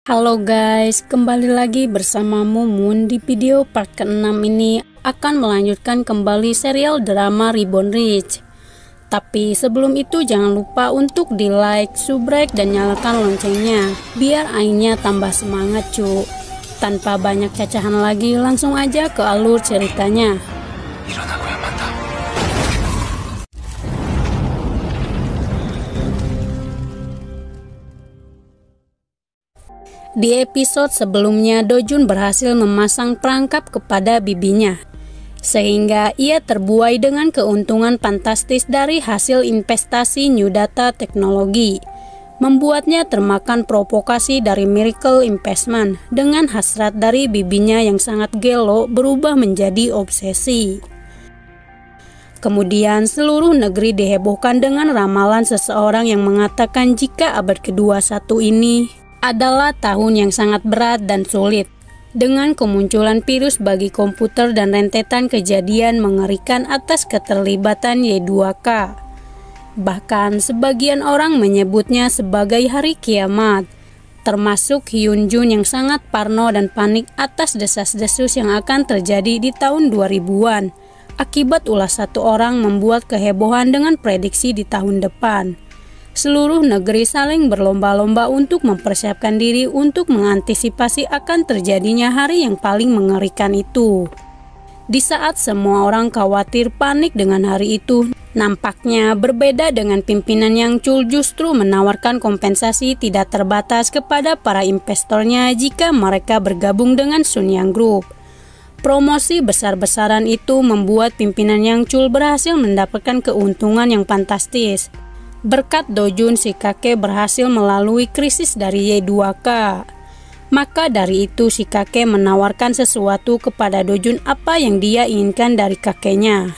Halo guys, kembali lagi bersama Mumun. Di video part ke-6 ini akan melanjutkan kembali serial drama Reborn Rich. Tapi sebelum itu jangan lupa untuk di like, subscribe, dan nyalakan loncengnya biar Ainya tambah semangat cu. Tanpa banyak cacahan lagi, langsung aja ke alur ceritanya. Di episode sebelumnya, Dojun berhasil memasang perangkap kepada bibinya, sehingga ia terbuai dengan keuntungan fantastis dari hasil investasi New Data Teknologi, membuatnya termakan provokasi dari Miracle Investment dengan hasrat dari bibinya yang sangat gelo berubah menjadi obsesi. Kemudian seluruh negeri dihebohkan dengan ramalan seseorang yang mengatakan jika abad ke-21 ini adalah tahun yang sangat berat dan sulit, dengan kemunculan virus bagi komputer dan rentetan kejadian mengerikan atas keterlibatan Y2K. Bahkan sebagian orang menyebutnya sebagai hari kiamat, termasuk Hyun Jun yang sangat parno dan panik atas desas-desus yang akan terjadi di tahun 2000-an. Akibat ulah satu orang membuat kehebohan dengan prediksi di tahun depan. Seluruh negeri saling berlomba-lomba untuk mempersiapkan diri untuk mengantisipasi akan terjadinya hari yang paling mengerikan itu. Di saat semua orang khawatir panik dengan hari itu, nampaknya berbeda dengan pimpinan yang Chul justru menawarkan kompensasi tidak terbatas kepada para investornya jika mereka bergabung dengan Sunyang Group. Promosi besar-besaran itu membuat pimpinan yang Chul berhasil mendapatkan keuntungan yang fantastis. Berkat Dojun, si kakek berhasil melalui krisis dari Y2K. Maka dari itu si kakek menawarkan sesuatu kepada Dojun apa yang dia inginkan dari kakeknya.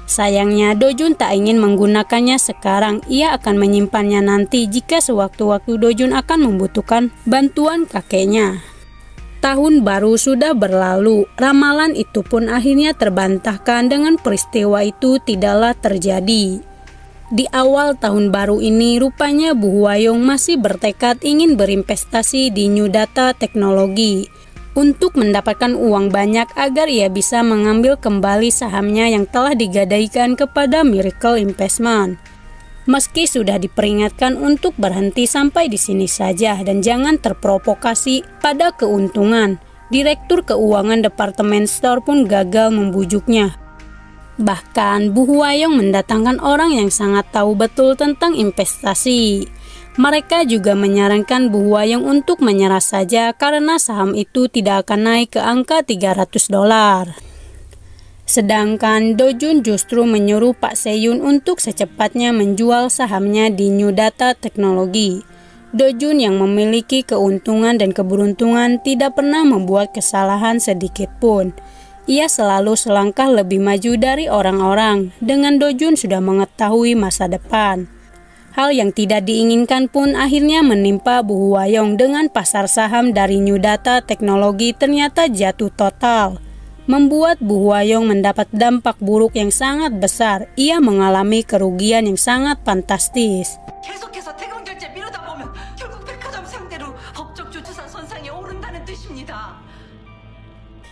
Sayangnya Dojun tak ingin menggunakannya sekarang, ia akan menyimpannya nanti jika sewaktu-waktu Dojun akan membutuhkan bantuan kakeknya. Tahun baru sudah berlalu, ramalan itu pun akhirnya terbantahkan dengan peristiwa itu tidaklah terjadi. Di awal tahun baru ini, rupanya Bu Hwayong masih bertekad ingin berinvestasi di New Data Teknologi untuk mendapatkan uang banyak agar ia bisa mengambil kembali sahamnya yang telah digadaikan kepada Miracle Investment. Meski sudah diperingatkan untuk berhenti sampai di sini saja dan jangan terprovokasi pada keuntungan, Direktur Keuangan Departemen Store pun gagal membujuknya. Bahkan Bu Hwayong mendatangkan orang yang sangat tahu betul tentang investasi. Mereka juga menyarankan Bu Hwayong untuk menyerah saja karena saham itu tidak akan naik ke angka $300. Sedangkan Dojun justru menyuruh Pak Seyun untuk secepatnya menjual sahamnya di New Data Teknologi. Dojun yang memiliki keuntungan dan keberuntungan tidak pernah membuat kesalahan sedikit pun. Ia selalu selangkah lebih maju dari orang-orang. Dengan Dojun sudah mengetahui masa depan. Hal yang tidak diinginkan pun akhirnya menimpa Bu Hwayong dengan pasar saham dari New Data Teknologi ternyata jatuh total. Membuat Bu Hwayong mendapat dampak buruk yang sangat besar. Ia mengalami kerugian yang sangat fantastis.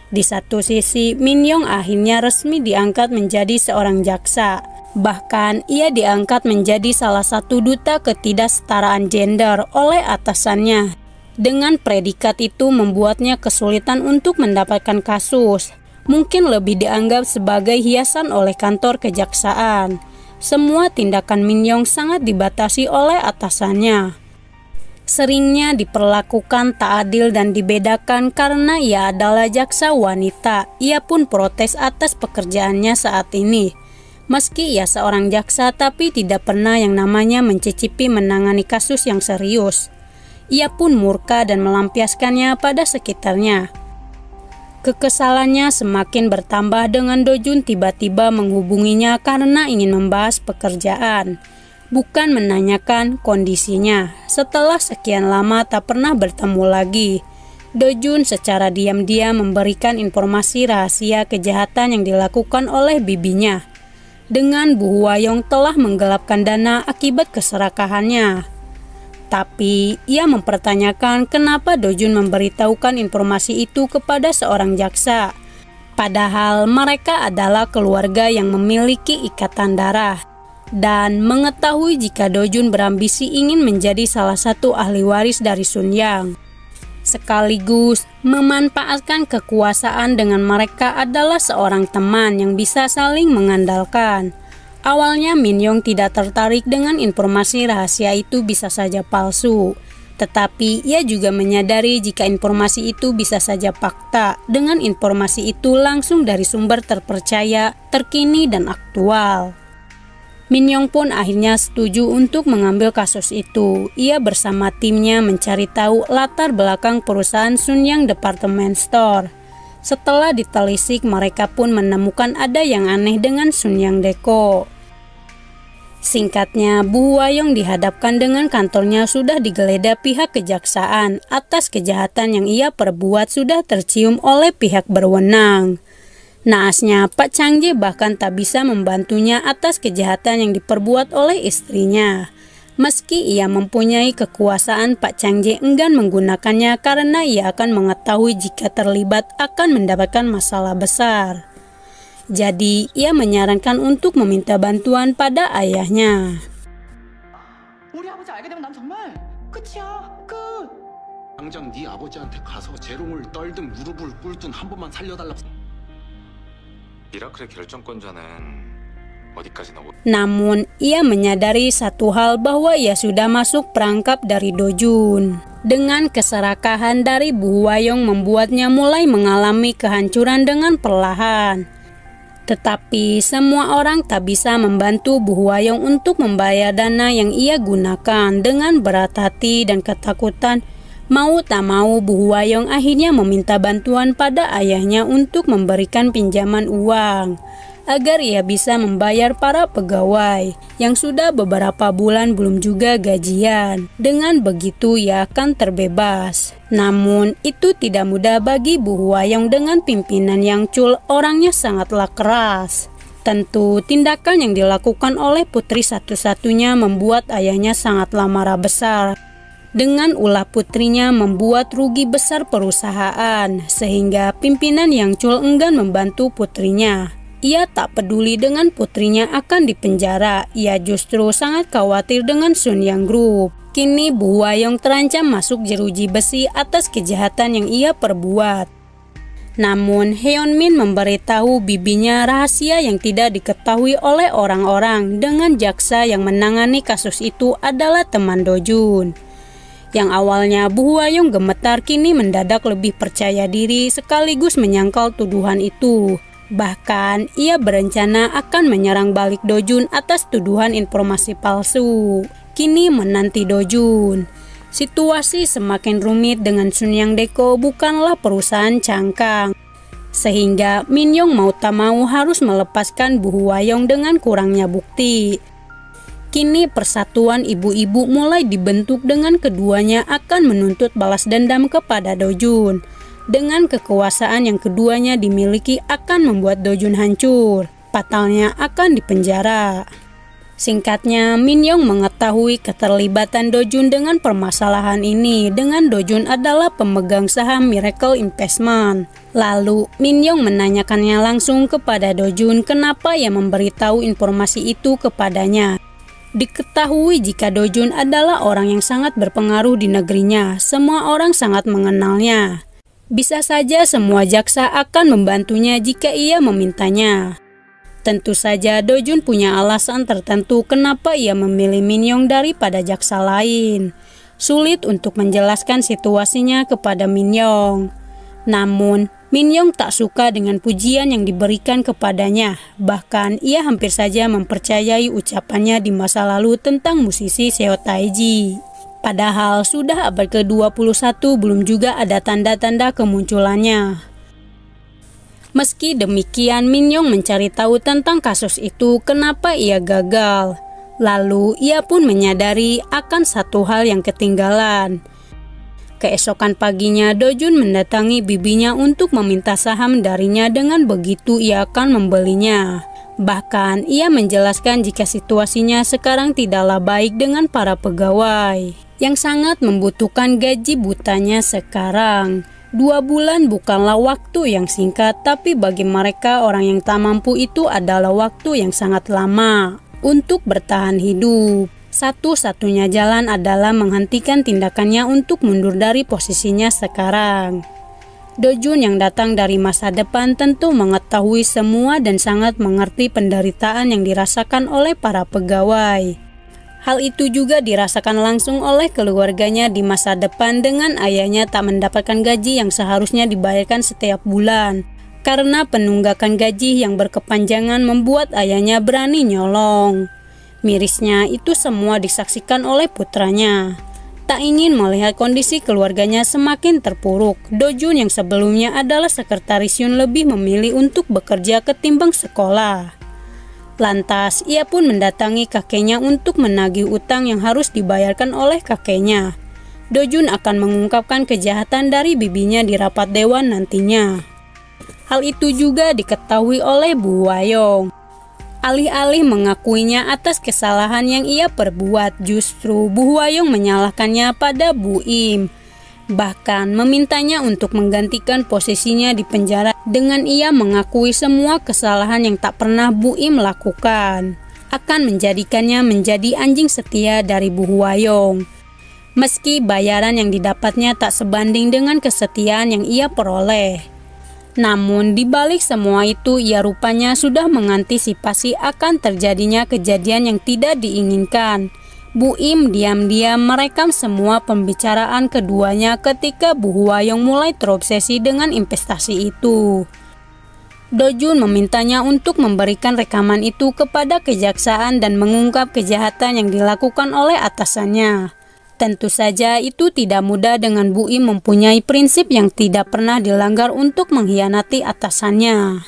Di satu sisi, Min Yong akhirnya resmi diangkat menjadi seorang jaksa. Bahkan, ia diangkat menjadi salah satu duta ketidaksetaraan gender oleh atasannya. Dengan predikat itu membuatnya kesulitan untuk mendapatkan kasus. Mungkin lebih dianggap sebagai hiasan oleh kantor kejaksaan. Semua tindakan Min Yong sangat dibatasi oleh atasannya. Seringnya diperlakukan tak adil dan dibedakan karena ia adalah jaksa wanita. Ia pun protes atas pekerjaannya saat ini. Meski ia seorang jaksa tapi tidak pernah yang namanya mencicipi menangani kasus yang serius. Ia pun murka dan melampiaskannya pada sekitarnya. Kekesalannya semakin bertambah dengan Dojun tiba-tiba menghubunginya karena ingin membahas pekerjaan. Bukan menanyakan kondisinya. Setelah sekian lama tak pernah bertemu lagi, Dojun secara diam-diam memberikan informasi rahasia kejahatan yang dilakukan oleh bibinya. Dengan Bu Hwayong telah menggelapkan dana akibat keserakahannya. Tapi ia mempertanyakan kenapa Dojun memberitahukan informasi itu kepada seorang jaksa. Padahal mereka adalah keluarga yang memiliki ikatan darah. Dan mengetahui jika Dojun berambisi ingin menjadi salah satu ahli waris dari Sun Yang. Sekaligus memanfaatkan kekuasaan dengan mereka adalah seorang teman yang bisa saling mengandalkan. Awalnya Min Yong tidak tertarik dengan informasi rahasia itu bisa saja palsu. Tetapi ia juga menyadari jika informasi itu bisa saja fakta dengan informasi itu langsung dari sumber terpercaya, terkini dan aktual. Min Yong pun akhirnya setuju untuk mengambil kasus itu. Ia bersama timnya mencari tahu latar belakang perusahaan Sun Yang Department Store. Setelah ditelisik, mereka pun menemukan ada yang aneh dengan Sun Yang Deco. Singkatnya, Bu Huayong dihadapkan dengan kantornya sudah digeledah pihak kejaksaan atas kejahatan yang ia perbuat sudah tercium oleh pihak berwenang. Naasnya, Pak Changje bahkan tak bisa membantunya atas kejahatan yang diperbuat oleh istrinya. Meski ia mempunyai kekuasaan, Pak Changje enggan menggunakannya karena ia akan mengetahui jika terlibat akan mendapatkan masalah besar. Jadi, ia menyarankan untuk meminta bantuan pada ayahnya. 우리 아버지 알게 되면 난 정말 끝이야, 끝. 당장 네 아버지한테 가서 재롱을 떨든 무릎을 꿇든 한 번만 살려달라고. 미라클의 결정권자는 어디까지나. Namun, ia menyadari satu hal bahwa ia sudah masuk perangkap dari Dojun. Dengan keserakahan dari Bu Huayong membuatnya mulai mengalami kehancuran dengan perlahan. Tetapi semua orang tak bisa membantu Bu Huayong untuk membayar dana yang ia gunakan. Dengan berat hati dan ketakutan, mau tak mau Bu Huayong akhirnya meminta bantuan pada ayahnya untuk memberikan pinjaman uang agar ia bisa membayar para pegawai yang sudah beberapa bulan belum juga gajian. Dengan begitu ia akan terbebas. Namun itu tidak mudah bagi Bu Huayong dengan pimpinan yang cul, orangnya sangatlah keras. Tentu tindakan yang dilakukan oleh putri satu-satunya membuat ayahnya sangatlah marah besar. Dengan ulah putrinya membuat rugi besar perusahaan, sehingga pimpinan yang cul enggan membantu putrinya. Ia tak peduli dengan putrinya akan dipenjara, ia justru sangat khawatir dengan Sun Yang Group. Kini Bu Huayong terancam masuk jeruji besi atas kejahatan yang ia perbuat. Namun Heon Min memberitahu bibinya rahasia yang tidak diketahui oleh orang-orang dengan jaksa yang menangani kasus itu adalah teman Dojun. Yang awalnya Bu Huayong gemetar kini mendadak lebih percaya diri sekaligus menyangkal tuduhan itu. Bahkan ia berencana akan menyerang balik Dojun atas tuduhan informasi palsu. Kini menanti Dojun. Situasi semakin rumit dengan Sun Yang Deco bukanlah perusahaan cangkang. Sehingga Min Yong mau tak mau harus melepaskan Bu Huayong dengan kurangnya bukti. Kini persatuan ibu-ibu mulai dibentuk dengan keduanya akan menuntut balas dendam kepada Dojun. Dengan kekuasaan yang keduanya dimiliki akan membuat Dojun hancur, fatalnya akan dipenjara. Singkatnya, Min Yong mengetahui keterlibatan Dojun dengan permasalahan ini dengan Dojun adalah pemegang saham Miracle Investment. Lalu, Min Yong menanyakannya langsung kepada Dojun kenapa ia memberitahu informasi itu kepadanya. Diketahui jika Dojun adalah orang yang sangat berpengaruh di negerinya, semua orang sangat mengenalnya. Bisa saja semua jaksa akan membantunya jika ia memintanya. Tentu saja Dojun punya alasan tertentu kenapa ia memilih Min Yong daripada jaksa lain. Sulit untuk menjelaskan situasinya kepada Min Yong. Namun, Min Yong tak suka dengan pujian yang diberikan kepadanya. Bahkan, ia hampir saja mempercayai ucapannya di masa lalu tentang musisi Seo Taiji. Padahal sudah abad ke-21 belum juga ada tanda-tanda kemunculannya. Meski demikian, Min Yong mencari tahu tentang kasus itu kenapa ia gagal. Lalu ia pun menyadari akan satu hal yang ketinggalan. Keesokan paginya Dojun mendatangi bibinya untuk meminta saham darinya, dengan begitu ia akan membelinya. Bahkan ia menjelaskan jika situasinya sekarang tidaklah baik dengan para pegawai. yang sangat membutuhkan gaji butanya sekarang. 2 bulan bukanlah waktu yang singkat, tapi bagi mereka orang yang tak mampu itu adalah waktu yang sangat lama untuk bertahan hidup. Satu-satunya jalan adalah menghentikan tindakannya untuk mundur dari posisinya sekarang. Do-jun yang datang dari masa depan tentu mengetahui semua dan sangat mengerti penderitaan yang dirasakan oleh para pegawai. Hal itu juga dirasakan langsung oleh keluarganya di masa depan dengan ayahnya tak mendapatkan gaji yang seharusnya dibayarkan setiap bulan. Karena penunggakan gaji yang berkepanjangan membuat ayahnya berani nyolong. Mirisnya itu semua disaksikan oleh putranya. Tak ingin melihat kondisi keluarganya semakin terpuruk, Do-jun yang sebelumnya adalah sekretaris Yun lebih memilih untuk bekerja ketimbang sekolah. Lantas, ia pun mendatangi kakeknya untuk menagih utang yang harus dibayarkan oleh kakeknya. Do-jun akan mengungkapkan kejahatan dari bibinya di rapat dewan nantinya. Hal itu juga diketahui oleh Bu Hwa-young. Alih-alih mengakuinya atas kesalahan yang ia perbuat, justru Bu Hwa-young menyalahkannya pada Bu Im. Bahkan memintanya untuk menggantikan posisinya di penjara dengan ia mengakui semua kesalahan yang tak pernah Bu Im lakukan. Akan menjadikannya menjadi anjing setia dari Bu Hwa-young. Meski bayaran yang didapatnya tak sebanding dengan kesetiaan yang ia peroleh. Namun di balik semua itu ia rupanya sudah mengantisipasi akan terjadinya kejadian yang tidak diinginkan. Bu Im diam-diam merekam semua pembicaraan keduanya ketika Bu Hwa-young mulai terobsesi dengan investasi itu. Do-jun memintanya untuk memberikan rekaman itu kepada kejaksaan dan mengungkap kejahatan yang dilakukan oleh atasannya. Tentu saja itu tidak mudah dengan Bu Im mempunyai prinsip yang tidak pernah dilanggar untuk mengkhianati atasannya.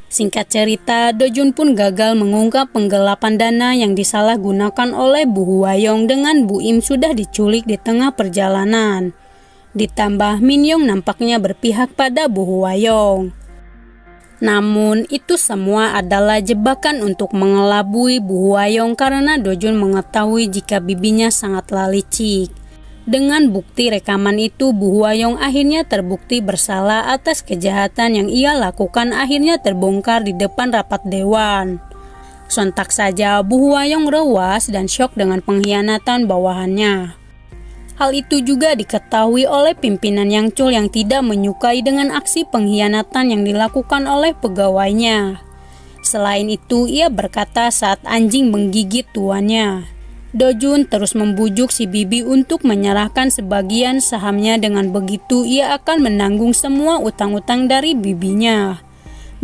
Singkat cerita, Do-jun pun gagal mengungkap penggelapan dana yang disalahgunakan oleh Bu Hwa-young dengan Bu Im sudah diculik di tengah perjalanan. Ditambah Min-young nampaknya berpihak pada Bu Hwa-young. Namun itu semua adalah jebakan untuk mengelabui Bu Hwa-young karena Do-jun mengetahui jika bibinya sangatlah licik. Dengan bukti rekaman itu, Bu Hwa-young akhirnya terbukti bersalah atas kejahatan yang ia lakukan akhirnya terbongkar di depan rapat dewan. Sontak saja Bu Hwa-young rewas dan syok dengan pengkhianatan bawahannya. Hal itu juga diketahui oleh pimpinan Yangchul yang tidak menyukai dengan aksi pengkhianatan yang dilakukan oleh pegawainya. Selain itu, ia berkata saat anjing menggigit tuannya. Do-jun terus membujuk si bibi untuk menyerahkan sebagian sahamnya, dengan begitu ia akan menanggung semua utang-utang dari bibinya.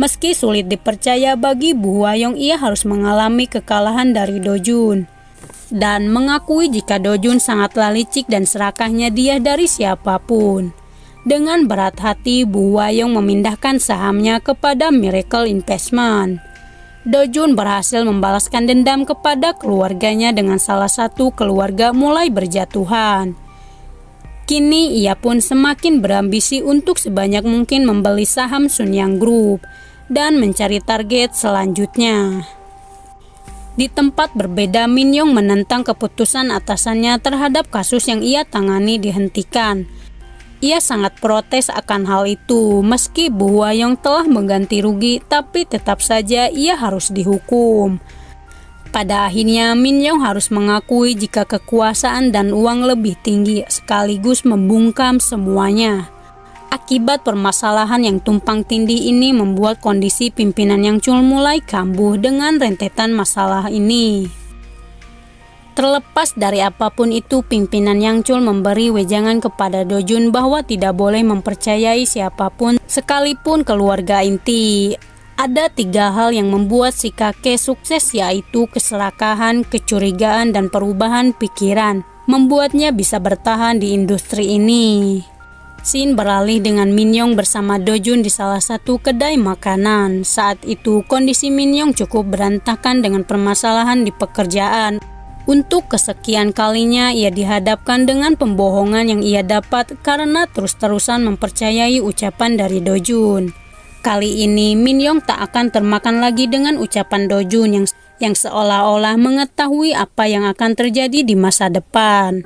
Meski sulit dipercaya bagi Bu Hwa-young, ia harus mengalami kekalahan dari Do-jun. Dan mengakui jika Do-jun sangatlah licik dan serakahnya dia dari siapapun. Dengan berat hati, Bu Hwa-young memindahkan sahamnya kepada Miracle Investment. Do-jun berhasil membalaskan dendam kepada keluarganya dengan salah satu keluarga mulai berjatuhan. Kini ia pun semakin berambisi untuk sebanyak mungkin membeli saham Sunyang Group dan mencari target selanjutnya. Di tempat berbeda, Min-young menentang keputusan atasannya terhadap kasus yang ia tangani dihentikan. Ia sangat protes akan hal itu, meski Bu Hwa-young telah mengganti rugi, tapi tetap saja ia harus dihukum. Pada akhirnya, Min-young harus mengakui jika kekuasaan dan uang lebih tinggi sekaligus membungkam semuanya. Akibat permasalahan yang tumpang tindih ini membuat kondisi pimpinan Yangchul mulai kambuh dengan rentetan masalah ini. Terlepas dari apapun itu, pimpinan Yangchul memberi wejangan kepada Do-jun bahwa tidak boleh mempercayai siapapun sekalipun keluarga inti. Ada 3 hal yang membuat si kakek sukses, yaitu keserakahan, kecurigaan, dan perubahan pikiran, membuatnya bisa bertahan di industri ini. Scene beralih dengan Min-young bersama Do-jun di salah satu kedai makanan. Saat itu kondisi Min-young cukup berantakan dengan permasalahan di pekerjaan. Untuk kesekian kalinya ia dihadapkan dengan pembohongan yang ia dapat karena terus-terusan mempercayai ucapan dari Do-jun. Kali ini Min-young tak akan termakan lagi dengan ucapan Do-jun yang seolah-olah mengetahui apa yang akan terjadi di masa depan.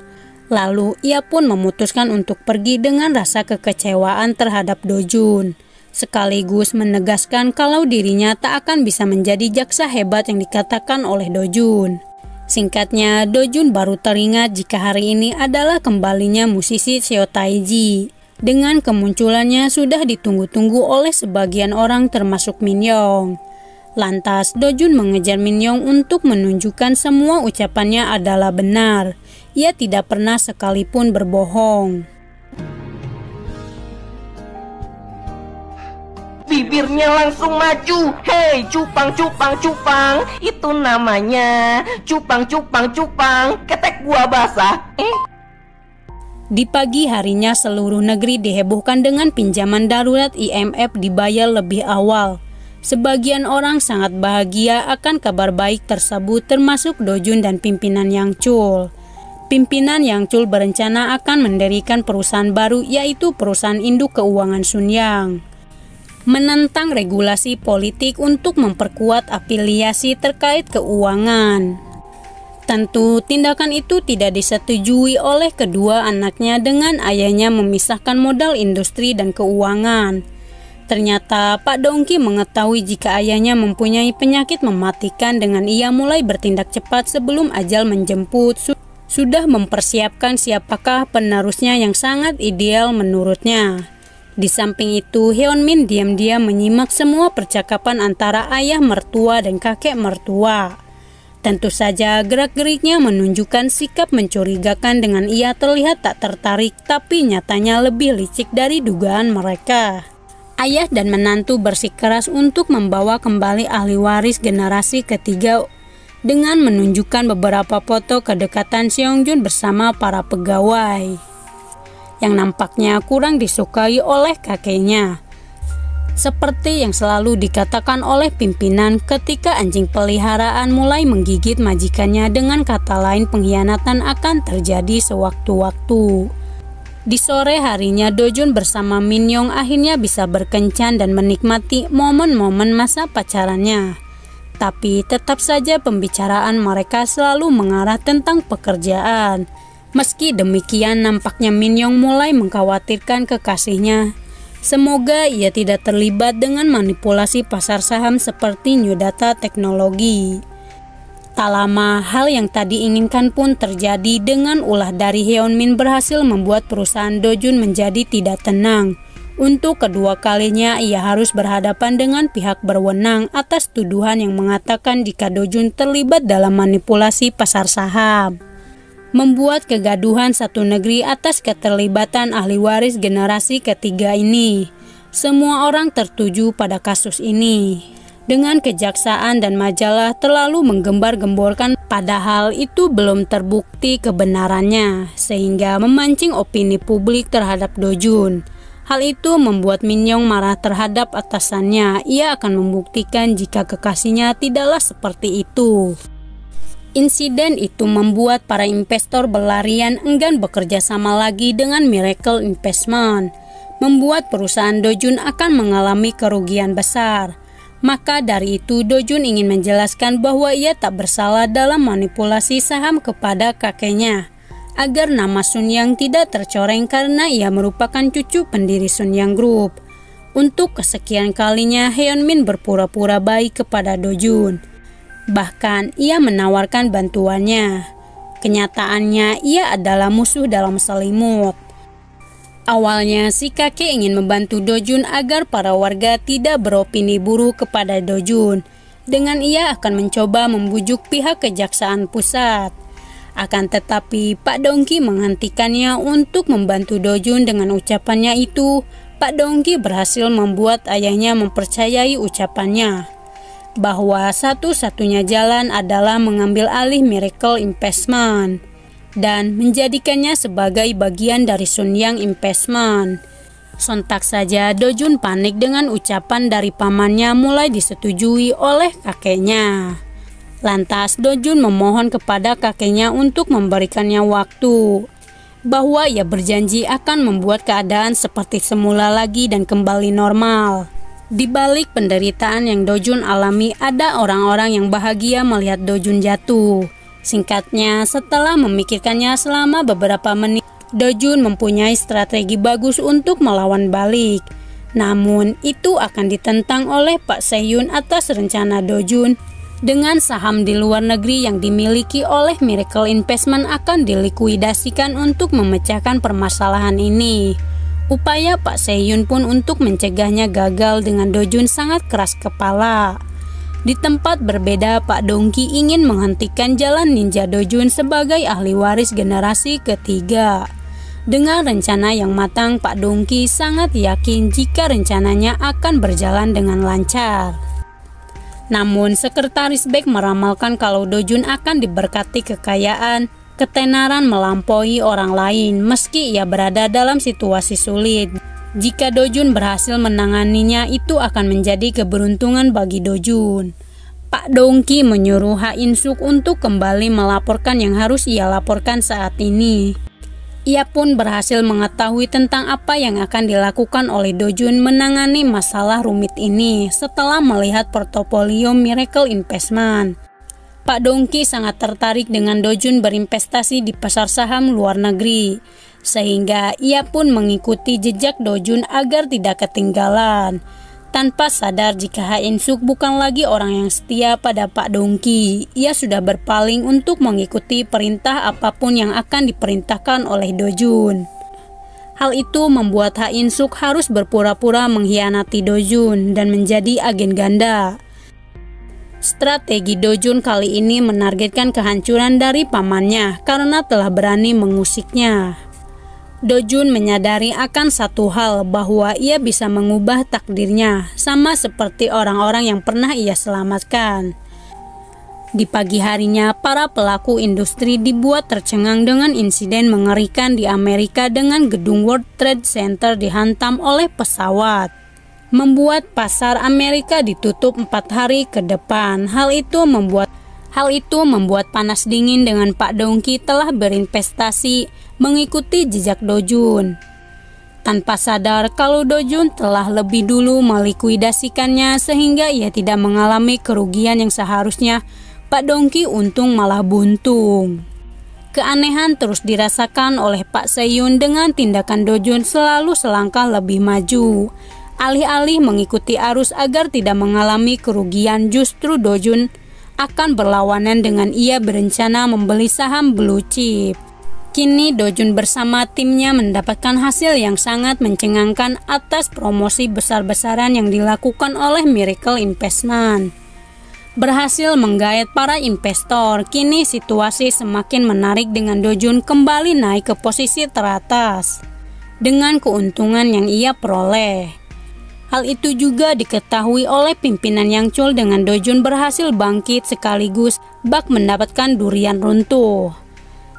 Lalu ia pun memutuskan untuk pergi dengan rasa kekecewaan terhadap Dojun, sekaligus menegaskan kalau dirinya tak akan bisa menjadi jaksa hebat yang dikatakan oleh Dojun. Singkatnya, Dojun baru teringat jika hari ini adalah kembalinya musisi Seo Taiji. Dengan kemunculannya sudah ditunggu-tunggu oleh sebagian orang termasuk Minyoung. Lantas Dojun mengejar Minyoung untuk menunjukkan semua ucapannya adalah benar. Ia tidak pernah sekalipun berbohong. Bibirnya langsung maju. Hei, cupang, cupang, cupang. Itu namanya cupang, cupang, cupang. Ketek gua basah. Di pagi harinya seluruh negeri dihebohkan dengan pinjaman darurat IMF dibayar lebih awal. Sebagian orang sangat bahagia akan kabar baik tersebut termasuk Dojun dan pimpinan Yang Chul. Pimpinan Yang Chul berencana akan mendirikan perusahaan baru yaitu perusahaan induk keuangan Sunyang. Menentang regulasi politik untuk memperkuat afiliasi terkait keuangan. Tentu tindakan itu tidak disetujui oleh kedua anaknya dengan ayahnya memisahkan modal industri dan keuangan. Ternyata Pak Dongki mengetahui jika ayahnya mempunyai penyakit mematikan dengan ia mulai bertindak cepat sebelum ajal menjemput. Sudah mempersiapkan siapakah penerusnya yang sangat ideal menurutnya. Di samping itu, Hyunmin diam-diam menyimak semua percakapan antara ayah mertua dan kakek mertua. Tentu saja gerak-geriknya menunjukkan sikap mencurigakan dengan ia terlihat tak tertarik tapi nyatanya lebih licik dari dugaan mereka. Ayah dan menantu bersikeras untuk membawa kembali ahli waris generasi ketiga dengan menunjukkan beberapa foto kedekatan Seongjun bersama para pegawai yang nampaknya kurang disukai oleh kakeknya. Seperti yang selalu dikatakan oleh pimpinan ketika anjing peliharaan mulai menggigit majikannya, dengan kata lain pengkhianatan akan terjadi sewaktu-waktu. Di sore harinya Dojun bersama Minyoung akhirnya bisa berkencan dan menikmati momen-momen masa pacarannya. Tapi tetap saja pembicaraan mereka selalu mengarah tentang pekerjaan. Meski demikian, nampaknya Minyoung mulai mengkhawatirkan kekasihnya. Semoga ia tidak terlibat dengan manipulasi pasar saham seperti New Data Teknologi. Tak lama, hal yang tadi inginkan pun terjadi dengan ulah dari Hyunmin berhasil membuat perusahaan Dojun menjadi tidak tenang. Untuk kedua kalinya ia harus berhadapan dengan pihak berwenang atas tuduhan yang mengatakan jika Dojun terlibat dalam manipulasi pasar saham. Membuat kegaduhan satu negeri atas keterlibatan ahli waris generasi ketiga ini. Semua orang tertuju pada kasus ini. Dengan kejaksaan dan majalah terlalu menggembar-gemborkan padahal itu belum terbukti kebenarannya, sehingga memancing opini publik terhadap Dojun. Hal itu membuat Minyoung marah terhadap atasannya. Ia akan membuktikan jika kekasihnya tidaklah seperti itu. Insiden itu membuat para investor berlarian enggan bekerja sama lagi dengan Miracle Investment, membuat perusahaan Dojun akan mengalami kerugian besar. Maka dari itu Dojun ingin menjelaskan bahwa ia tak bersalah dalam manipulasi saham kepada kakeknya, agar nama Sunyang tidak tercoreng karena ia merupakan cucu pendiri Sunyang Group. Untuk kesekian kalinya Hyunmin berpura-pura baik kepada Dojun. Bahkan ia menawarkan bantuannya. Kenyataannya ia adalah musuh dalam selimut. Awalnya si kakek ingin membantu Dojun agar para warga tidak beropini buruk kepada Dojun. Dengan ia akan mencoba membujuk pihak kejaksaan pusat. Akan tetapi Pak Dongki menghentikannya untuk membantu Dojun. Dengan ucapannya itu, Pak Dongki berhasil membuat ayahnya mempercayai ucapannya, bahwa satu-satunya jalan adalah mengambil alih Miracle Investment dan menjadikannya sebagai bagian dari Sunyang Investment. Sontak saja Dojun panik dengan ucapan dari pamannya mulai disetujui oleh kakeknya. Lantas Dojun memohon kepada kakeknya untuk memberikannya waktu, bahwa ia berjanji akan membuat keadaan seperti semula lagi dan kembali normal. Di balik penderitaan yang Dojun alami, ada orang-orang yang bahagia melihat Dojun jatuh. Singkatnya, setelah memikirkannya selama beberapa menit, Dojun mempunyai strategi bagus untuk melawan balik. Namun, itu akan ditentang oleh Pak Sehun atas rencana Dojun. Dengan saham di luar negeri yang dimiliki oleh Miracle Investment akan dilikuidasikan untuk memecahkan permasalahan ini. Upaya Pak Sehun pun untuk mencegahnya gagal dengan Dojun sangat keras kepala. Di tempat berbeda, Pak Dongki ingin menghentikan jalan ninja Dojun sebagai ahli waris generasi ketiga. Dengan rencana yang matang, Pak Dongki sangat yakin jika rencananya akan berjalan dengan lancar. Namun, Sekretaris Beck meramalkan kalau Dojun akan diberkati kekayaan, ketenaran melampaui orang lain meski ia berada dalam situasi sulit. Jika Dojun berhasil menanganinya, itu akan menjadi keberuntungan bagi Dojun. Pak Dongki menyuruh Ha In-suk untuk kembali melaporkan yang harus ia laporkan saat ini. Ia pun berhasil mengetahui tentang apa yang akan dilakukan oleh Dojun menangani masalah rumit ini setelah melihat portofolio Miracle Investment. Pak Dongki sangat tertarik dengan Dojun berinvestasi di pasar saham luar negeri, sehingga ia pun mengikuti jejak Dojun agar tidak ketinggalan. Tanpa sadar jika Ha In-suk bukan lagi orang yang setia pada Pak Dongki, ia sudah berpaling untuk mengikuti perintah apapun yang akan diperintahkan oleh Dojun. Hal itu membuat Ha In-suk harus berpura-pura mengkhianati Dojun dan menjadi agen ganda. Strategi Dojun kali ini menargetkan kehancuran dari pamannya karena telah berani mengusiknya. Dojun menyadari akan satu hal, bahwa ia bisa mengubah takdirnya, sama seperti orang-orang yang pernah ia selamatkan. Di pagi harinya, para pelaku industri dibuat tercengang dengan insiden mengerikan di Amerika dengan gedung World Trade Center dihantam oleh pesawat, membuat pasar Amerika ditutup 4 hari ke depan. Hal itu membuat panas dingin dengan Pak Dongki telah berinvestasi mengikuti jejak Dojun. Tanpa sadar kalau Dojun telah lebih dulu melikuidasikannya sehingga ia tidak mengalami kerugian yang seharusnya Pak Dongki untung malah buntung. Keanehan terus dirasakan oleh Pak Sehun dengan tindakan Dojun selalu selangkah lebih maju. Alih-alih mengikuti arus agar tidak mengalami kerugian, justru Dojun akan berlawanan dengan ia berencana membeli saham blue chip. Kini Dojun bersama timnya mendapatkan hasil yang sangat mencengangkan atas promosi besar-besaran yang dilakukan oleh Miracle Investment. Berhasil menggait para investor, kini situasi semakin menarik dengan Dojun kembali naik ke posisi teratas dengan keuntungan yang ia peroleh. Hal itu juga diketahui oleh pimpinan Yang Chul dengan Dojun berhasil bangkit sekaligus bak mendapatkan durian runtuh.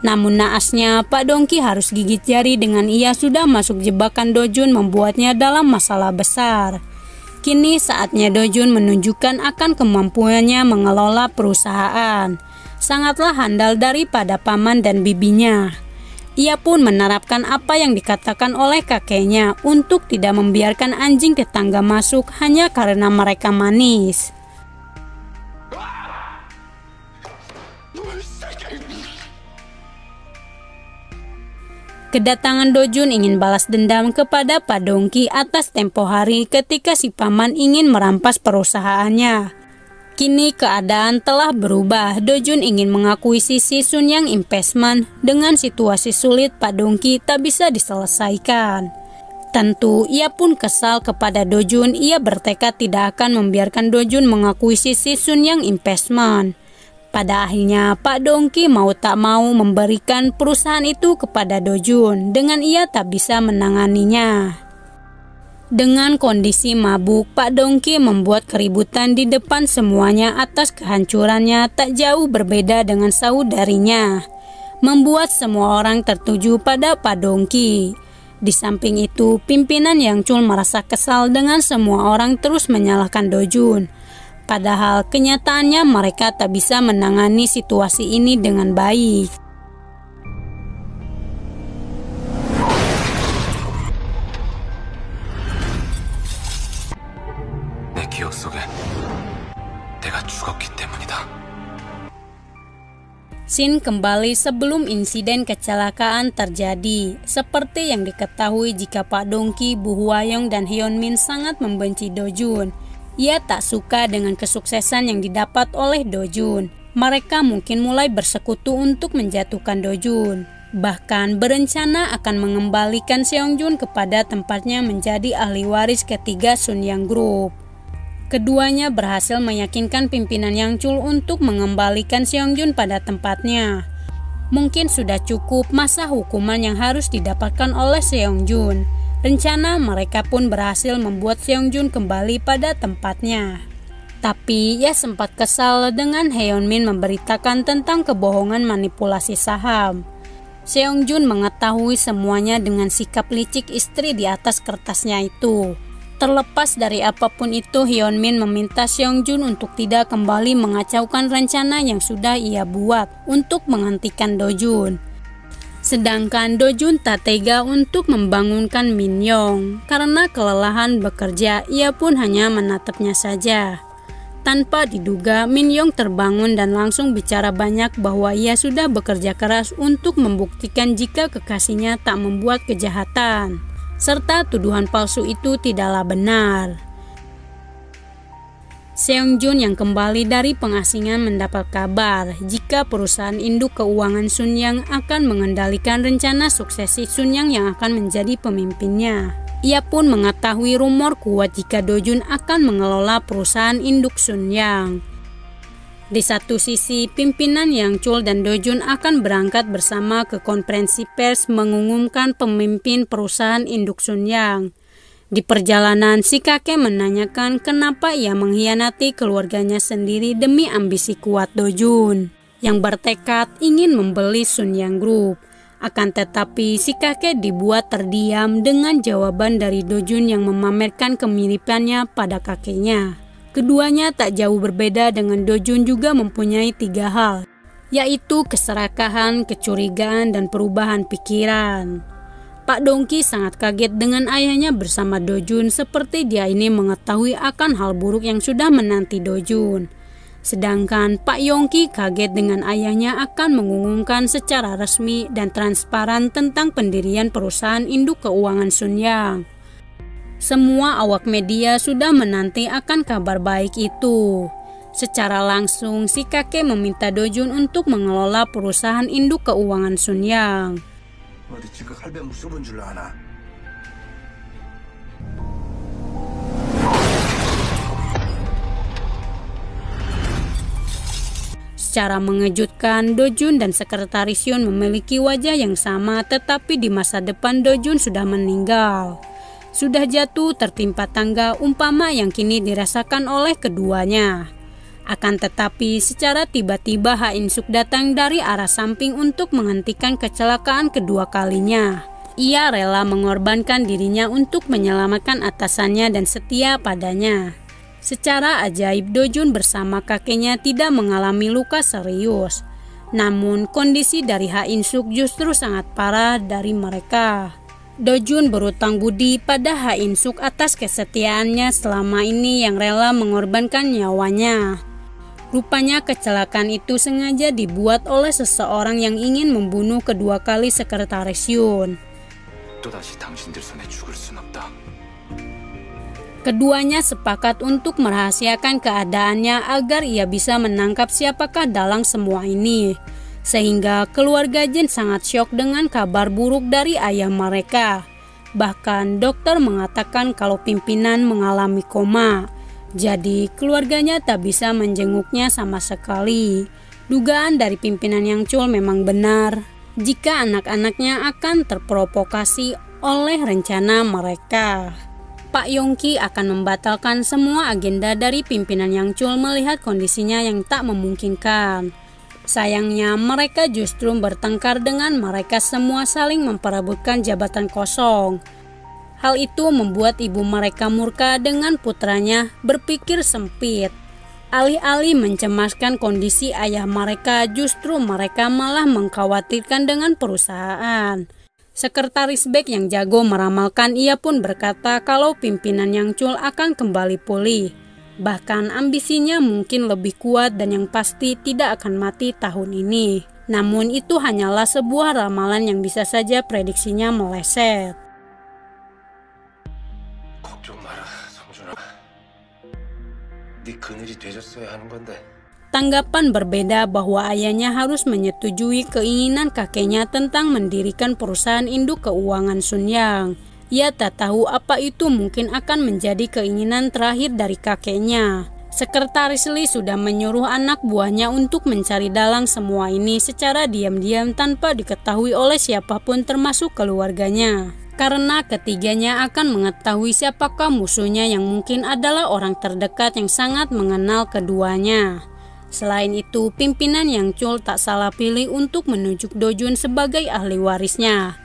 Namun naasnya, Pak Dongki harus gigit jari dengan ia sudah masuk jebakan Dojun membuatnya dalam masalah besar. Kini saatnya Dojun menunjukkan akan kemampuannya mengelola perusahaan. Sangatlah handal daripada paman dan bibinya. Ia pun menerapkan apa yang dikatakan oleh kakeknya untuk tidak membiarkan anjing tetangga masuk hanya karena mereka manis. Kedatangan Dojun ingin balas dendam kepada Pak Dongki atas tempo hari ketika si paman ingin merampas perusahaannya. Kini keadaan telah berubah. Dojun ingin mengakuisisi Sun Yang Investment. Dengan situasi sulit, Pak Dongki tak bisa diselesaikan. Tentu ia pun kesal kepada Dojun. Ia bertekad tidak akan membiarkan Dojun mengakuisisi Sun Yang Investment. Pada akhirnya, Pak Dongki mau tak mau memberikan perusahaan itu kepada Dojun, dengan ia tak bisa menanganinya. Dengan kondisi mabuk, Pak Dongki membuat keributan di depan semuanya atas kehancurannya tak jauh berbeda dengan saudarinya, membuat semua orang tertuju pada Pak Dongki. Di samping itu, pimpinan Yang Chul merasa kesal dengan semua orang terus menyalahkan Dojun. Padahal kenyataannya mereka tak bisa menangani situasi ini dengan baik. Shin kembali sebelum insiden kecelakaan terjadi. Seperti yang diketahui jika Pak Dongki, Bu Hwayong, dan Hyunmin sangat membenci Do Jun. Ia tak suka dengan kesuksesan yang didapat oleh Do Jun. Mereka mungkin mulai bersekutu untuk menjatuhkan Do Jun. Bahkan berencana akan mengembalikan Seongjun kepada tempatnya menjadi ahli waris ketiga Sunyang Group. Keduanya berhasil meyakinkan pimpinan Yangchul untuk mengembalikan Seongjun pada tempatnya. Mungkin sudah cukup masa hukuman yang harus didapatkan oleh Seongjun. Rencana mereka pun berhasil membuat Seongjun kembali pada tempatnya. Tapi ia sempat kesal dengan Hyunmin memberitakan tentang kebohongan manipulasi saham. Seongjun mengetahui semuanya dengan sikap licik istri di atas kertasnya itu. Terlepas dari apapun itu, Hyunmin meminta Seongjun untuk tidak kembali mengacaukan rencana yang sudah ia buat untuk menghentikan Do Jun. Sedangkan Do Jun tak tega untuk membangunkan Min Yong. Karena kelelahan bekerja, ia pun hanya menatapnya saja. Tanpa diduga, Min Yong terbangun dan langsung bicara banyak bahwa ia sudah bekerja keras untuk membuktikan jika kekasihnya tak membuat kejahatan. Serta tuduhan palsu itu tidaklah benar. Seongjun yang kembali dari pengasingan mendapat kabar jika perusahaan induk keuangan Sunyang akan mengendalikan rencana suksesi Sunyang yang akan menjadi pemimpinnya. Ia pun mengetahui rumor kuat jika Do Jun akan mengelola perusahaan induk Sunyang. Di satu sisi, pimpinan Yangchul dan Do Jun akan berangkat bersama ke konferensi pers mengumumkan pemimpin perusahaan induk Sunyang. Di perjalanan, si kakek menanyakan kenapa ia mengkhianati keluarganya sendiri demi ambisi kuat Do Jun yang bertekad ingin membeli Sunyang Group. Akan tetapi, si kakek dibuat terdiam dengan jawaban dari Do Jun yang memamerkan kemiripannya pada kakeknya. Keduanya tak jauh berbeda dengan Do Jun juga mempunyai 3 hal, yaitu keserakahan, kecurigaan, dan perubahan pikiran. Pak Dongki sangat kaget dengan ayahnya bersama Do Jun seperti dia ini mengetahui akan hal buruk yang sudah menanti Do Jun. Sedangkan Pak Yongki kaget dengan ayahnya akan mengumumkan secara resmi dan transparan tentang pendirian perusahaan induk keuangan Sunyang. Semua awak media sudah menanti akan kabar baik itu. Secara langsung, si kakek meminta Do Jun untuk mengelola perusahaan induk keuangan Sunyang. Secara mengejutkan, Do Jun dan sekretaris Yoon memiliki wajah yang sama, tetapi di masa depan Do Jun sudah meninggal. Sudah jatuh tertimpa tangga umpama yang kini dirasakan oleh keduanya. Akan tetapi secara tiba-tiba Ha In Suk datang dari arah samping untuk menghentikan kecelakaan kedua kalinya. Ia rela mengorbankan dirinya untuk menyelamatkan atasannya dan setia padanya. Secara ajaib Do Jun bersama kakeknya tidak mengalami luka serius. Namun kondisi dari Ha In Suk justru sangat parah dari mereka. Do Jun berutang budi pada Ha In Suk atas kesetiaannya selama ini yang rela mengorbankan nyawanya. Rupanya kecelakaan itu sengaja dibuat oleh seseorang yang ingin membunuh kedua kali sekretaris Yoon. Keduanya sepakat untuk merahasiakan keadaannya agar ia bisa menangkap siapakah dalang semua ini. Sehingga keluarga Jin sangat syok dengan kabar buruk dari ayah mereka. Bahkan dokter mengatakan kalau pimpinan mengalami koma. Jadi keluarganya tak bisa menjenguknya sama sekali. Dugaan dari pimpinan Yangchul memang benar. Jika anak-anaknya akan terprovokasi oleh rencana mereka. Pak Yongki akan membatalkan semua agenda dari pimpinan Yangchul melihat kondisinya yang tak memungkinkan. Sayangnya mereka justru bertengkar dengan mereka semua saling memperebutkan jabatan kosong. Hal itu membuat ibu mereka murka dengan putranya berpikir sempit. Alih-alih mencemaskan kondisi ayah mereka, justru mereka malah mengkhawatirkan dengan perusahaan. Sekretaris Baek yang jago meramalkan ia pun berkata kalau pimpinan Yangchul akan kembali pulih. Bahkan ambisinya mungkin lebih kuat dan yang pasti tidak akan mati tahun ini. Namun itu hanyalah sebuah ramalan yang bisa saja prediksinya meleset. 걱정 마라, 성준아. 네 그늘이 되줬어야 하는 건데. Tanggapan berbeda bahwa ayahnya harus menyetujui keinginan kakeknya tentang mendirikan perusahaan induk keuangan Sunyang. Ia tak tahu apa itu mungkin akan menjadi keinginan terakhir dari kakeknya. Sekretaris Lee sudah menyuruh anak buahnya untuk mencari dalang semua ini secara diam-diam tanpa diketahui oleh siapapun termasuk keluarganya. Karena ketiganya akan mengetahui siapakah musuhnya yang mungkin adalah orang terdekat yang sangat mengenal keduanya. Selain itu, pimpinan Yang Chul tak salah pilih untuk menunjuk Do-jun sebagai ahli warisnya.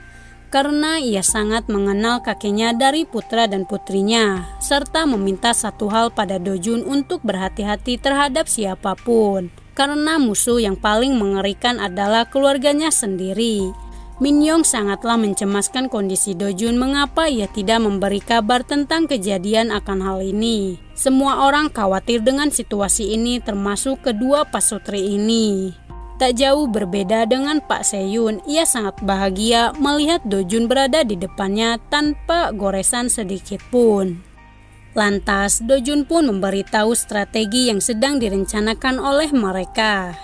Karena ia sangat mengenal kakeknya dari putra dan putrinya, serta meminta satu hal pada Do-jun untuk berhati-hati terhadap siapapun. Karena musuh yang paling mengerikan adalah keluarganya sendiri. Min Yong sangatlah mencemaskan kondisi Do-jun mengapa ia tidak memberi kabar tentang kejadian akan hal ini. Semua orang khawatir dengan situasi ini termasuk kedua pasutri ini. Tak jauh berbeda dengan Pak Seyun, ia sangat bahagia melihat Do-jun berada di depannya tanpa goresan sedikit pun. Lantas, Do-jun pun memberitahu strategi yang sedang direncanakan oleh mereka.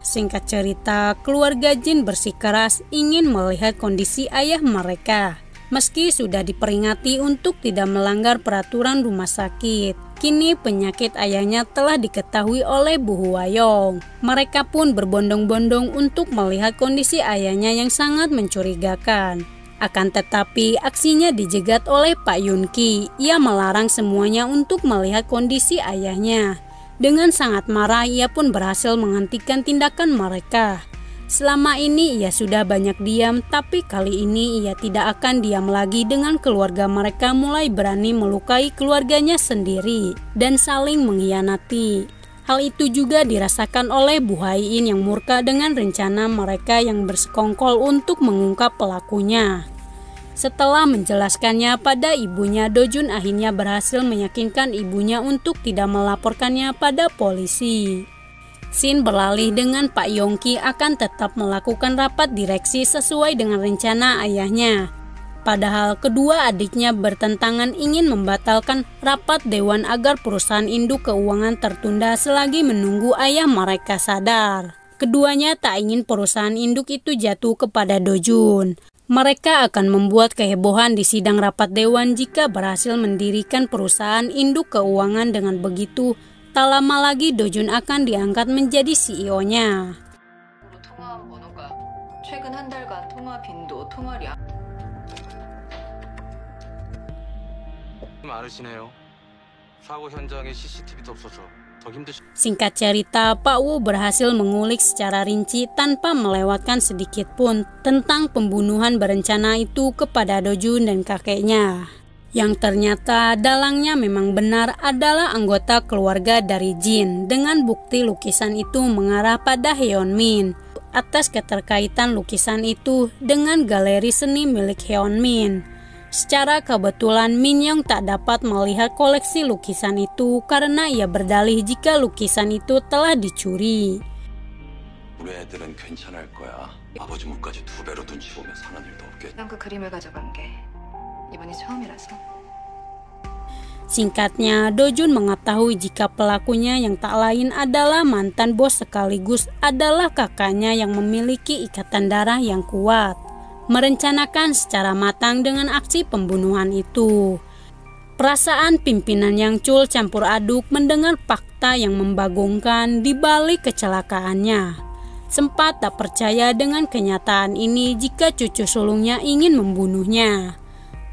Singkat cerita, keluarga Jin bersikeras ingin melihat kondisi ayah mereka. Meski sudah diperingati untuk tidak melanggar peraturan rumah sakit, kini penyakit ayahnya telah diketahui oleh Bu Huayong. Mereka pun berbondong-bondong untuk melihat kondisi ayahnya yang sangat mencurigakan. Akan tetapi, aksinya dijegat oleh Pak Yun Ki. Ia melarang semuanya untuk melihat kondisi ayahnya. Dengan sangat marah, ia pun berhasil menghentikan tindakan mereka. Selama ini ia sudah banyak diam, tapi kali ini ia tidak akan diam lagi dengan keluarga mereka mulai berani melukai keluarganya sendiri dan saling mengkhianati. Hal itu juga dirasakan oleh Bu Hai-in yang murka dengan rencana mereka yang bersekongkol untuk mengungkap pelakunya. Setelah menjelaskannya pada ibunya, Do-jun akhirnya berhasil meyakinkan ibunya untuk tidak melaporkannya pada polisi. Shin beralih dengan Pak Yongki akan tetap melakukan rapat direksi sesuai dengan rencana ayahnya. Padahal kedua adiknya bertentangan ingin membatalkan rapat dewan agar perusahaan induk keuangan tertunda selagi menunggu ayah mereka sadar. Keduanya tak ingin perusahaan induk itu jatuh kepada Do-jun. Mereka akan membuat kehebohan di sidang rapat dewan jika berhasil mendirikan perusahaan induk keuangan. Dengan begitu, tak lama lagi Do-jun akan diangkat menjadi CEO-nya. 통화한 번호가 최근 한 달간 통화 빈도 통화량 많으시네요. 사고 현장에 CCTV도 없어서 더 Singkat cerita, Pak Wu berhasil mengulik secara rinci tanpa melewatkan sedikit pun tentang pembunuhan berencana itu kepada Do-jun dan kakeknya. Yang ternyata dalangnya memang benar adalah anggota keluarga dari Jin, dengan bukti lukisan itu mengarah pada Hyunmin. Atas keterkaitan lukisan itu dengan galeri seni milik Hyunmin. Secara kebetulan Min Yong tak dapat melihat koleksi lukisan itu karena ia berdalih jika lukisan itu telah dicuri. 우리 애들은 괜찮을 거야. 아버지 몫까지 2배로 눈치 보며 사는 일도 없겠지. 그 그림을 가져간 게 이번이 처음이라서. Singkatnya, Do-jun mengetahui jika pelakunya yang tak lain adalah mantan bos sekaligus adalah kakaknya yang memiliki ikatan darah yang kuat. Merencanakan secara matang dengan aksi pembunuhan itu. Perasaan pimpinan Yang Chul campur aduk mendengar fakta yang membagongkan di balik kecelakaannya. Sempat tak percaya dengan kenyataan ini jika cucu sulungnya ingin membunuhnya.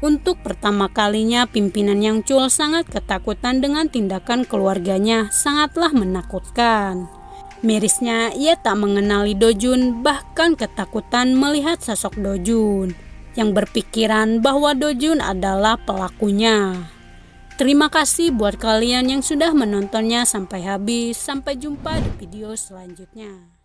Untuk pertama kalinya pimpinan Yang Chul sangat ketakutan dengan tindakan keluarganya, sangatlah menakutkan. Mirisnya, ia tak mengenali Do-jun, bahkan ketakutan melihat sosok Do-jun yang berpikiran bahwa Do-jun adalah pelakunya. Terima kasih buat kalian yang sudah menontonnya sampai habis. Sampai jumpa di video selanjutnya.